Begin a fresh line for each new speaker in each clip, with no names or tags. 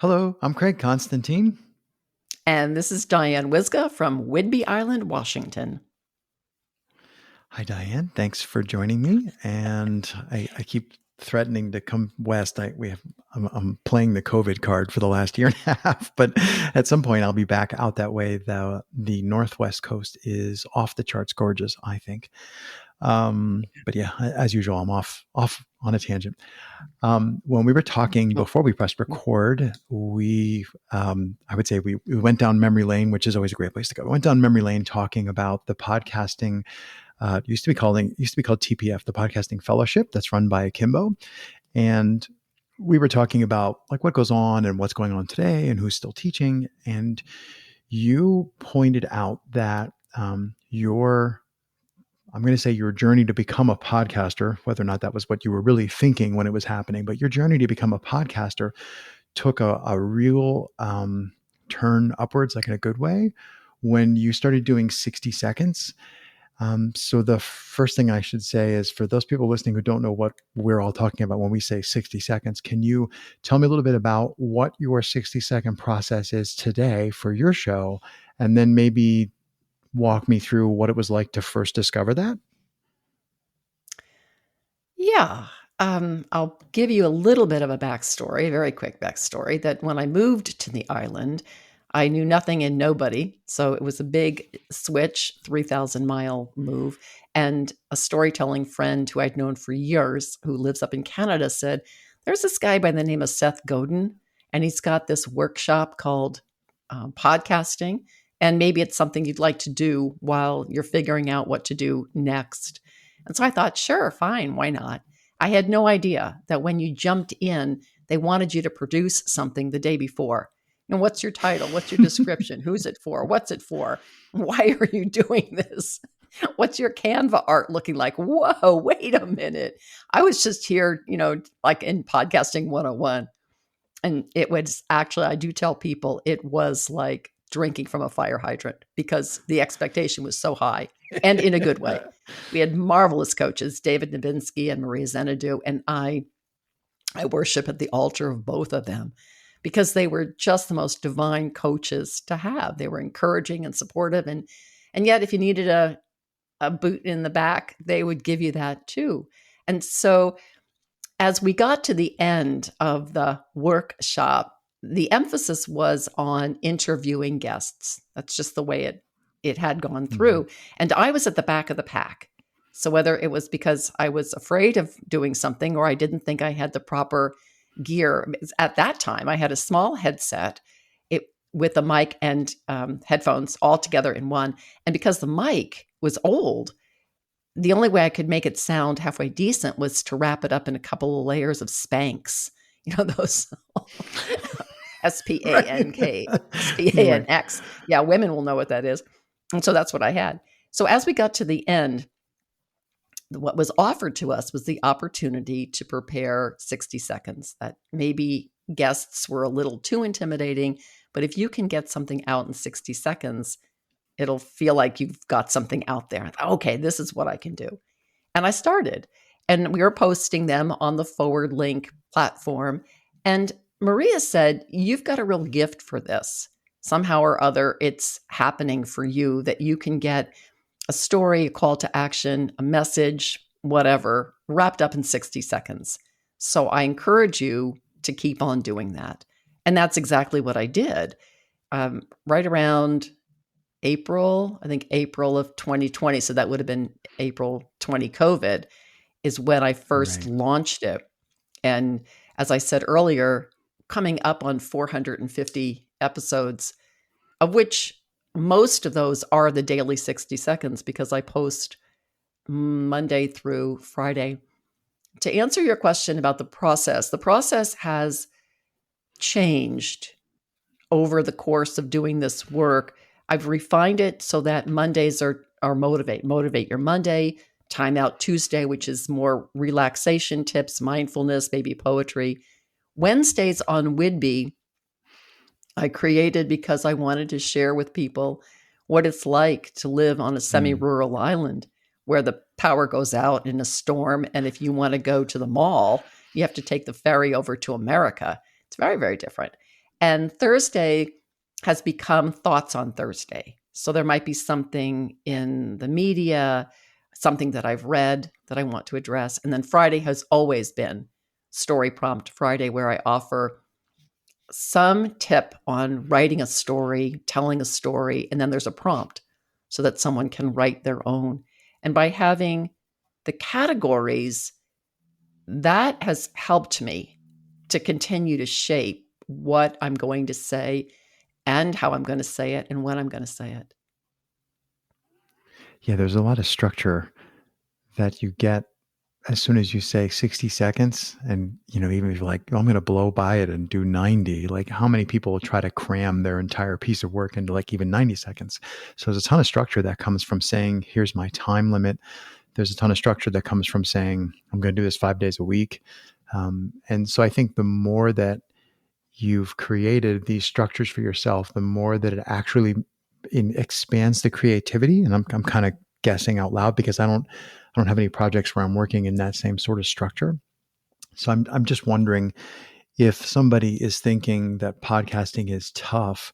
Hello, I'm Craig Constantine.
And this is Diane Wyzga from Whidbey Island, Washington.
Hi, Diane. Thanks for joining me. And I keep threatening to come west. I'm playing the COVID card for the last year and a half, but at some point I'll be back out that way. The Northwest coast is off the charts gorgeous, I think. But yeah, as usual, I'm off on a tangent. When we were talking
Oh,
before we pressed record, I would say we went down memory lane, which is always a great place to go. We went down memory lane talking about the podcasting. It used to be called TPF, the Podcasting Fellowship, that's run by Akimbo, and we were talking about like what goes on and what's going on today and who's still teaching. And you pointed out that your I'm going to say your journey to become a podcaster, whether or not that was what you were really thinking when it was happening, but your journey to become a podcaster took a real turn upwards, like in a good way, when you started doing 60 seconds. So the first thing I should say is for those people listening who don't know what we're all talking about when we say 60 seconds, can you tell me a little bit about what your 60-second process is today for your show? And then maybe walk me through what it was like to first discover that?
yeah. I'll give you a little bit of a backstory, a very quick backstory, that when I moved to the island, I knew nothing and nobody. So it was a big switch, 3,000-mile move. And a storytelling friend who I'd known for years, who lives up in Canada, said, there's this guy by the name of Seth Godin, and he's got this workshop called podcasting. And maybe it's something you'd like to do while you're figuring out what to do next. And so I thought, sure, fine, why not? I had no idea that when you jumped in, they wanted you to produce something the day before. And what's your title? What's your description? Who's it for? What's it for? Why are you doing this? What's your Canva art looking like? Whoa, wait a minute. I was just here, like in podcasting 101. And it was actually, I do tell people, it was like drinking from a fire hydrant because the expectation was so high and in a good way. We had marvelous coaches, David Nabinski and Maria Zenadu, and I worship at the altar of both of them because they were just the most divine coaches to have. They were encouraging and supportive, and yet if you needed a boot in the back, they would give you that too. And so as we got to the end of the workshop, the emphasis was on interviewing guests. That's just the way it had gone
Mhm.
through. And I was at the back of the pack. So whether it was because I was afraid of doing something or I didn't think I had the proper gear, at that time I had a small headset with a mic and headphones all together in one. And because the mic was old, the only way I could make it sound halfway decent was to wrap it up in a couple of layers of Spanx. Those
Right.
SPANK,
Right.
SPANX. Yeah, women will know what that is. And so that's what I had. So as we got to the end, what was offered to us was the opportunity to prepare 60 seconds that maybe guests were a little too intimidating, but if you can get something out in 60 seconds, it'll feel like you've got something out there. Okay, this is what I can do. And I started, and we were posting them on the Forward Link platform. And Maria said, you've got a real gift for this. Somehow or other, it's happening for you that you can get a story, a call to action, a message, whatever, wrapped up in 60 seconds. So I encourage you to keep on doing that. And that's exactly what I did. Right around April, I think April of 2020. So that would have been April 20 COVID is when I first
Right.
launched it. And as I said earlier, coming up on 450 episodes, of which most of those are the daily 60 seconds because I post Monday through Friday. To answer your question about the process has changed over the course of doing this work. I've refined it so that Mondays are motivate your Monday, time out Tuesday, which is more relaxation tips, mindfulness, maybe poetry. Wednesdays on Whidbey, I created because I wanted to share with people what it's like to live on a
Mm.
semi-rural island where the power goes out in a storm. And if you want to go to the mall, you have to take the ferry over to America. It's very, very different. And Thursday has become Thoughts on Thursday. So there might be something in the media, something that I've read that I want to address. And then Friday has always been Story Prompt Friday, where I offer some tip on writing a story, telling a story, and then there's a prompt so that someone can write their own. And by having the categories, that has helped me to continue to shape what I'm going to say and how I'm going to say it and when I'm going to say it.
Yeah, there's a lot of structure that you get as soon as you say 60 seconds. And, even if you're like, oh, I'm going to blow by it and do 90, like how many people try to cram their entire piece of work into like even 90 seconds. So there's a ton of structure that comes from saying, here's my time limit. There's a ton of structure that comes from saying, I'm going to do this 5 days a week. And so I think the more that you've created these structures for yourself, the more that it actually expands the creativity. And I'm kind of guessing out loud because I don't have any projects where I'm working in that same sort of structure. So I'm just wondering if somebody is thinking that podcasting is tough,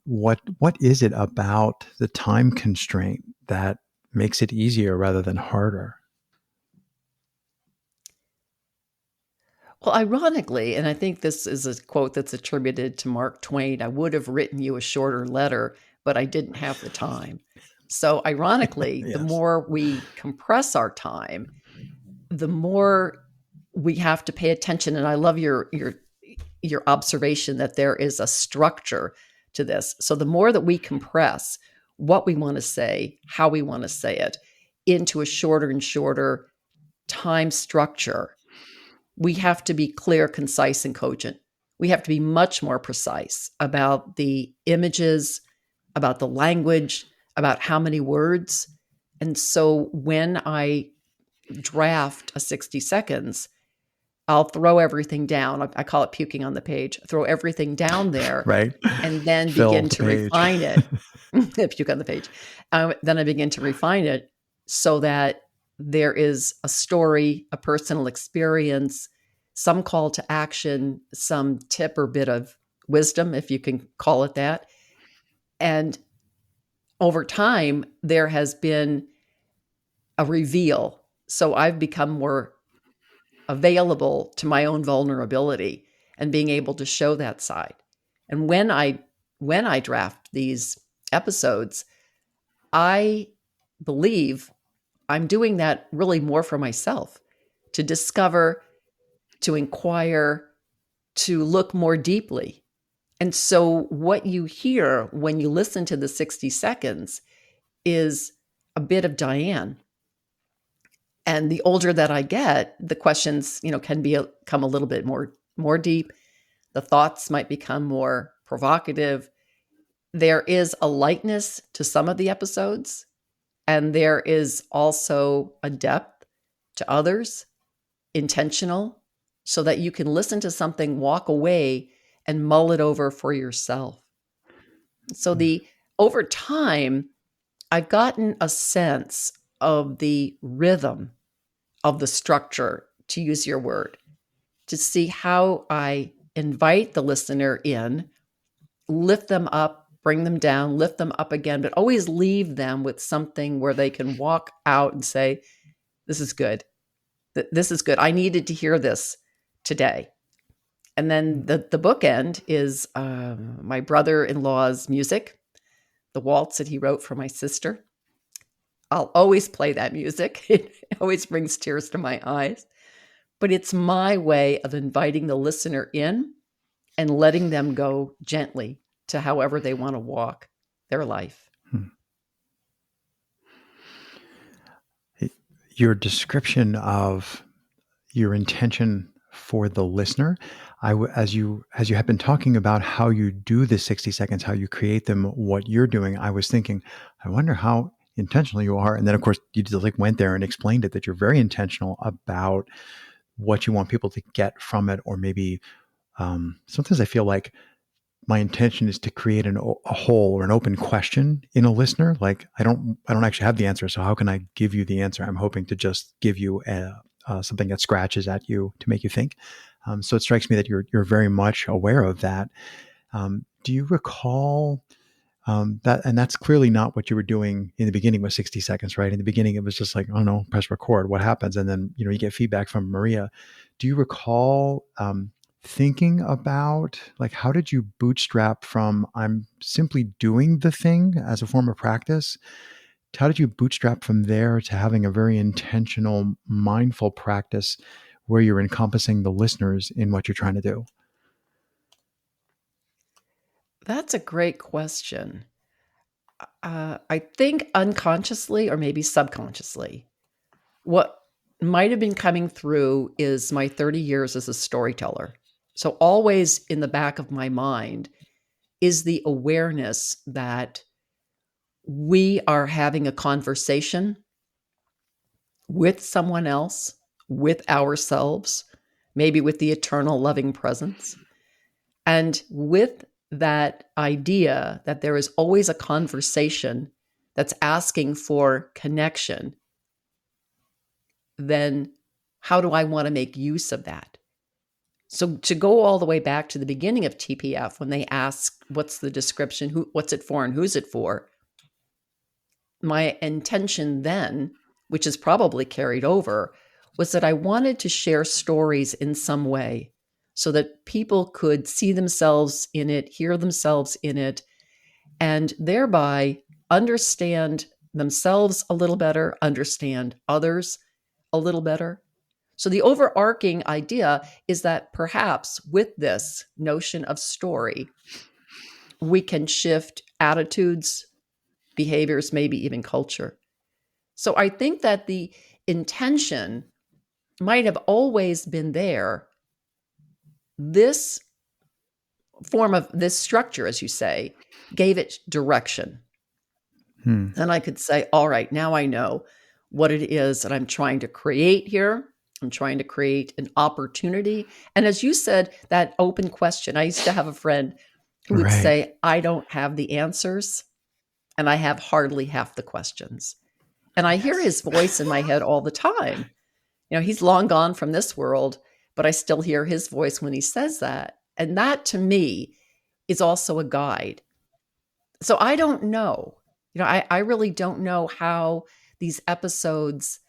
what is it about the time constraint that makes it easier rather than harder?
Well, ironically, and I think this is a quote that's attributed to Mark Twain, I would have written you a shorter letter, but I didn't have the time. So ironically,
Yes.
The more we compress our time, the more we have to pay attention. And I love your observation that there is a structure to this. So the more that we compress what we want to say, how we want to say it, into a shorter and shorter time structure, we have to be clear, concise, and cogent. We have to be much more precise about the images, about the language, about how many words. And so when I draft a 60 seconds, I'll throw everything down. I call it puking on the page. Throw everything down there,
Right.
and then
Fill
begin
the
to
page.
refine it. Puke on the page. Then I begin to refine it so that there is a story, a personal experience, some call to action, some tip or bit of wisdom, if you can call it that. And over time, there has been a reveal. So I've become more available to my own vulnerability and being able to show that side. And when I draft these episodes, I believe I'm doing that really more for myself, to discover, to inquire, to look more deeply. And so what you hear when you listen to the 60 seconds is a bit of Diane. And the older that I get, the questions, can become a little bit more deep. The thoughts might become more provocative. There is a lightness to some of the episodes, and there is also a depth to others, intentional, so that you can listen to something, walk away, and mull it over for yourself. So over time, I've gotten a sense of the rhythm of the structure, to use your word, to see how I invite the listener in, lift them up, bring them down, lift them up again, but always leave them with something where they can walk out and say, this is good. This is good. I needed to hear this today. And then the bookend is my brother-in-law's music, the waltz that he wrote for my sister. I'll always play that music. It always brings tears to my eyes. But it's my way of inviting the listener in and letting them go gently to however they want to walk their life.
Your description of your intention for the listener, as you have been talking about how you do the 60 seconds, how you create them, what you're doing, I was thinking, I wonder how intentional you are. And then of course you just like went there and explained it, that you're very intentional about what you want people to get from it. Or maybe sometimes I feel like my intention is to create a hole or an open question in a listener. Like I don't actually have the answer. So how can I give you the answer? I'm hoping to just give you something that scratches at you to make you think. So it strikes me that you're very much aware of that. Do you recall that? And that's clearly not what you were doing in the beginning with 60 seconds, right? In the beginning, it was just like, oh no, press record. What happens? And then you get feedback from Maria. Do you recall thinking about, like, how did you bootstrap from I'm simply doing the thing as a form of practice? How did you bootstrap from there to having a very intentional, mindful practice where you're encompassing the listeners in what you're trying to do?
That's a great question. I think unconsciously or maybe subconsciously, what might have been coming through is my 30 years as a storyteller. So, always in the back of my mind is the awareness that we are having a conversation with someone else, with ourselves, maybe with the eternal loving presence. And with that idea that there is always a conversation that's asking for connection, then how do I want to make use of that? So to go all the way back to the beginning of TPF, when they ask, what's the description, what's it for and who's it for? My intention then, which is probably carried over, was that I wanted to share stories in some way so that people could see themselves in it, hear themselves in it, and thereby understand themselves a little better, understand others a little better. So the overarching idea is that perhaps with this notion of story, we can shift attitudes, behaviors, maybe even culture. So I think that the intention might have always been there. This form of this structure, as you say, gave it direction. And I could say, all right, now I know what it is that I'm trying to create here. I'm trying to create an opportunity. And as you said, that open question, I used to have a friend who would
Right.
say, I don't have the answers and I have hardly half the questions. And I hear his voice in my head all the time. He's long gone from this world, but I still hear his voice when he says that. And that to me is also a guide. So I don't know. I really don't know how these episodes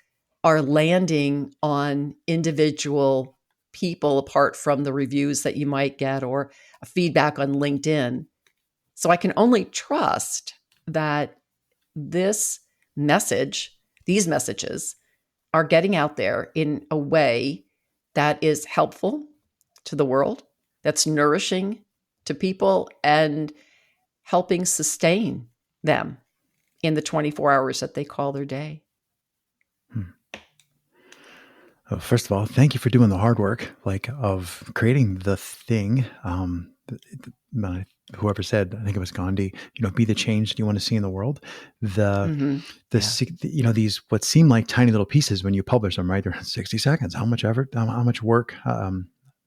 are landing on individual people apart from the reviews that you might get or a feedback on LinkedIn. So I can only trust that this message, these messages, are getting out there in a way that is helpful to the world, that's nourishing to people, and helping sustain them in the 24 hours that they call their day.
Well, first of all, thank you for doing the hard work, like of creating the thing. Whoever said, I think it was Gandhi, be the change that you want to see in the world.
Yeah.
These what seem like tiny little pieces when you publish them, right? They're 60 seconds. How much effort? How much work?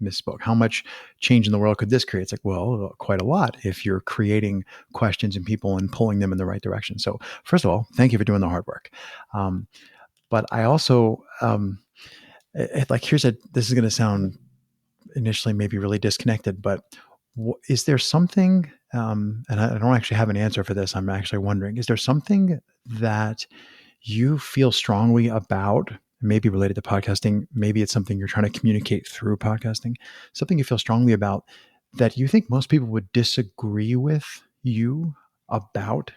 Misspoke. How much change in the world could this create? It's like, well, quite a lot if you're creating questions in people and pulling them in the right direction. So, first of all, thank you for doing the hard work. But I also this is going to sound initially maybe really disconnected, but is there something, and I don't actually have an answer for this, I'm actually wondering, is there something that you feel strongly about, maybe related to podcasting, maybe it's something you're trying to communicate through podcasting, something you feel strongly about that you think most people would disagree with you about,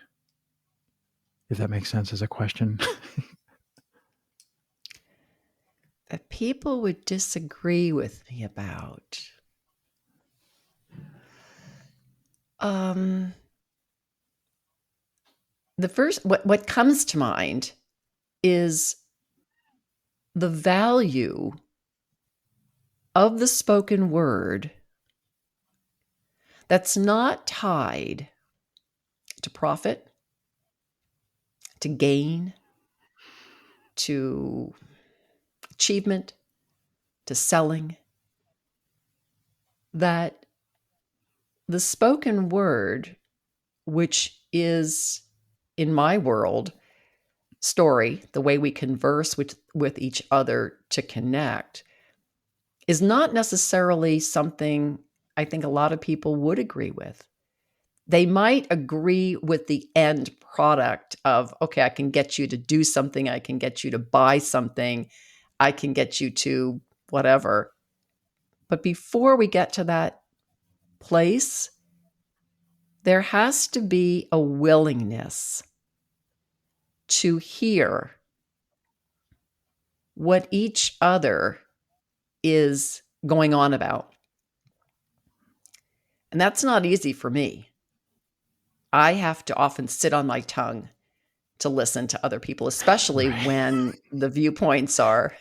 if that makes sense as a question?
That people would disagree with me about. The first, what comes to mind is the value of the spoken word that's not tied to profit, to gain, to achievement, to selling. That the spoken word, which is in my world, story, the way we converse with each other to connect, is not necessarily something I think a lot of people would agree with. They might agree with the end product of, okay, I can get you to do something, I can get you to buy something, I can get you to whatever. But before we get to that place, there has to be a willingness to hear what each other is going on about. And that's not easy for me. I have to often sit on my tongue to listen to other people, especially
Right.
when the viewpoints are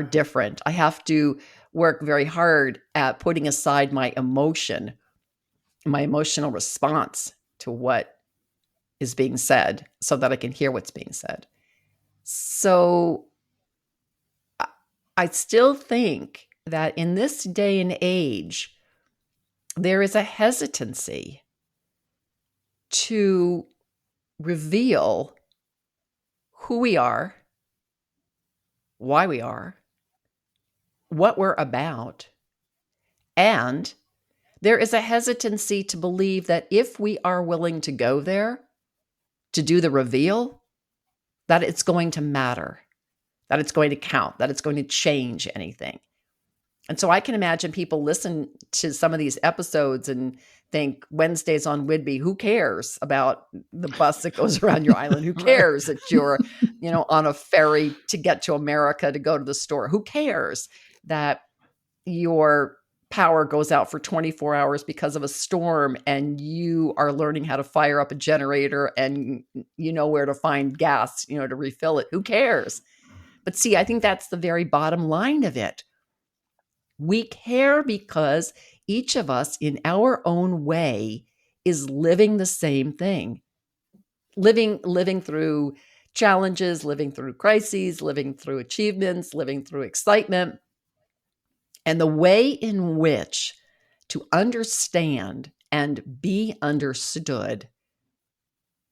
different. I have to work very hard at putting aside my emotion, my emotional response to what is being said so that I can hear what's being said. So I still think that in this day and age, there is a hesitancy to reveal who we are, why we are, what we're about, and there is a hesitancy to believe that if we are willing to go there, to do the reveal, that it's going to matter, that it's going to count, that it's going to change anything. And so I can imagine people listen to some of these episodes and think Wednesdays on Whidbey, who cares about the bus that goes around your island? Who cares that you're, on a ferry to get to America to go to the store? Who cares that your power goes out for 24 hours because of a storm and you are learning how to fire up a generator and you know where to find gas, to refill it? Who cares? But see, I think that's the very bottom line of it. We care because each of us in our own way is living the same thing. Living through challenges, living through crises, living through achievements, living through excitement. And the way in which to understand and be understood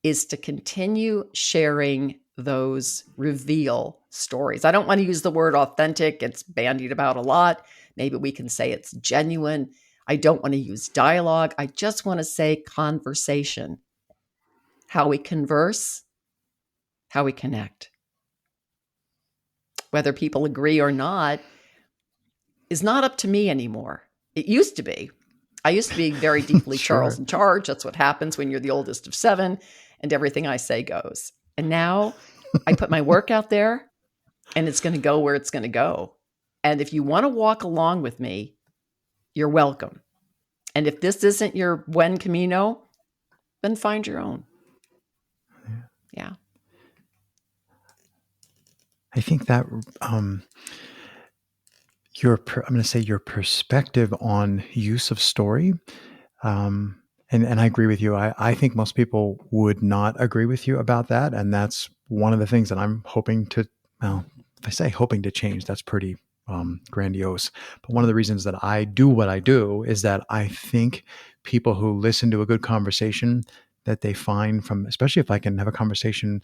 is to continue sharing those reveal stories. I don't want to use the word authentic. It's bandied about a lot. Maybe we can say it's genuine. I don't want to use dialogue. I just want to say conversation. How we converse, how we connect. Whether people agree or not is not up to me anymore. It used to be. I used to be very deeply
Sure.
Charles in charge. That's what happens when you're the oldest of 7 and everything I say goes. And now I put my work out there and it's going to go where it's going to go. And if you want to walk along with me, you're welcome. And if this isn't your buen camino, then find your own. Yeah.
I think that I'm going to say your perspective on use of story, and I agree with you. I think most people would not agree with you about that, and that's one of the things that I'm hoping to. Well, if I say hoping to change, that's pretty grandiose. But one of the reasons that I do what I do is that I think people who listen to a good conversation that they find from, especially if I can have a conversation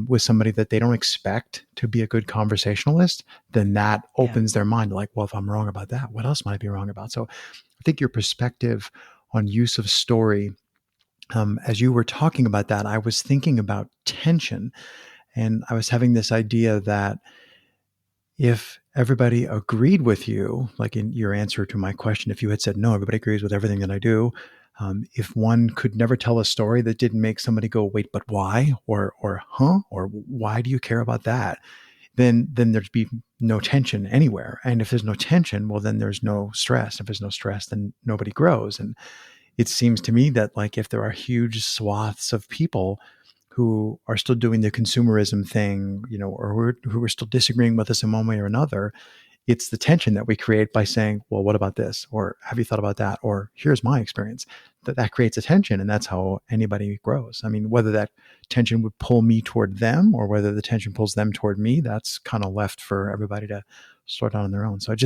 with somebody that they don't expect to be a good conversationalist, then that opens their mind. Like, well, if I'm wrong about that, what else might I be wrong about? So I think your perspective on use of story, as you were talking about that, I was thinking about tension. And I was having this idea that if everybody agreed with you, like in your answer to my question, if you had said, no, everybody agrees with everything that I do, if one could never tell a story that didn't make somebody go, wait, but why? Or huh? Or why do you care about that? Then there'd be no tension anywhere. And if there's no tension, well, then there's no stress. If there's no stress, then nobody grows. And it seems to me that like if there are huge swaths of people who are still doing the consumerism thing, or who are still disagreeing with us in one way or another, it's the tension that we create by saying, well, what about this? Or have you thought about that? Or here's my experience. That creates a tension, and that's how anybody grows. I mean, whether that tension would pull me toward them or whether the tension pulls them toward me, that's kind of left for everybody to sort out on their own. So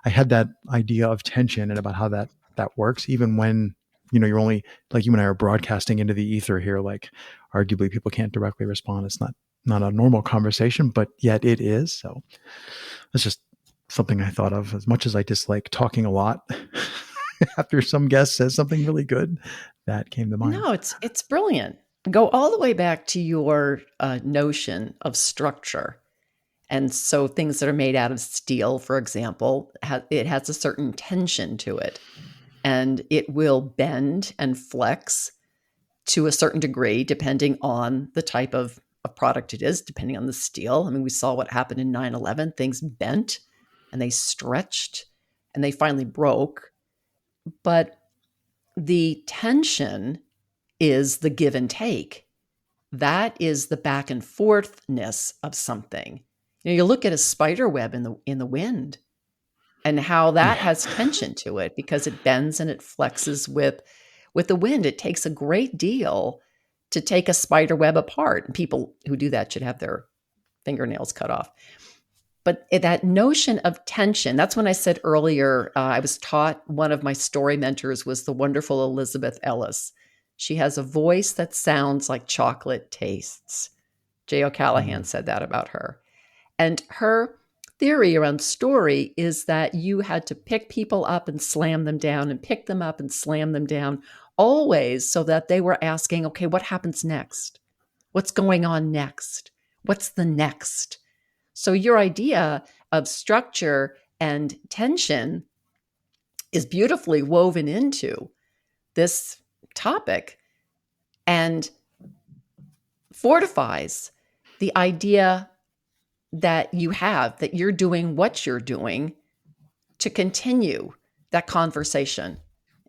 I had that idea of tension and about how that works, even when, you're only, like you and I are broadcasting into the ether here, like arguably people can't directly respond. It's not a normal conversation, but yet it is. So let's just something I thought of. As much as I dislike talking a lot, after some guest says something really good, that came to mind.
No, it's brilliant. Go all the way back to your notion of structure. And so things that are made out of steel, for example, it has a certain tension to it. And it will bend and flex to a certain degree, depending on the type of product it is, depending on the steel. I mean, we saw what happened in 9/11. Things bent and they stretched and they finally broke. But the tension is the give and take. That is the back and forthness of something. You look at a spider web in the wind and how that has tension to it because it bends and it flexes with the wind. It takes a great deal to take a spider web apart. And people who do that should have their fingernails cut off. But that notion of tension, that's when I said earlier, I was taught, one of my story mentors was the wonderful Elizabeth Ellis. She has a voice that sounds like chocolate tastes. J. O'Callahan said that about her. And her theory around story is that you had to pick people up and slam them down and pick them up and slam them down, always so that they were asking, okay, what happens next? What's going on next? What's the next? So your idea of structure and tension is beautifully woven into this topic and fortifies the idea that you have, that you're doing what you're doing to continue that conversation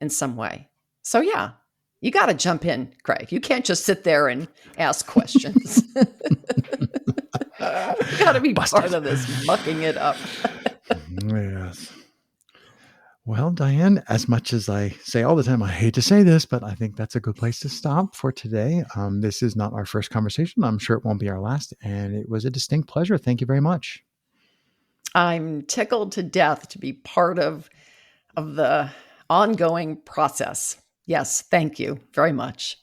in some way. So yeah, you got to jump in, Craig. You can't just sit there and ask questions. You got to be part of this mucking it up.
Yes. Well, Diane, as much as I say all the time, I hate to say this, but I think that's a good place to stop for today. This is not our first conversation. I'm sure it won't be our last. And it was a distinct pleasure. Thank you very much.
I'm tickled to death to be part of the ongoing process. Yes, thank you very much.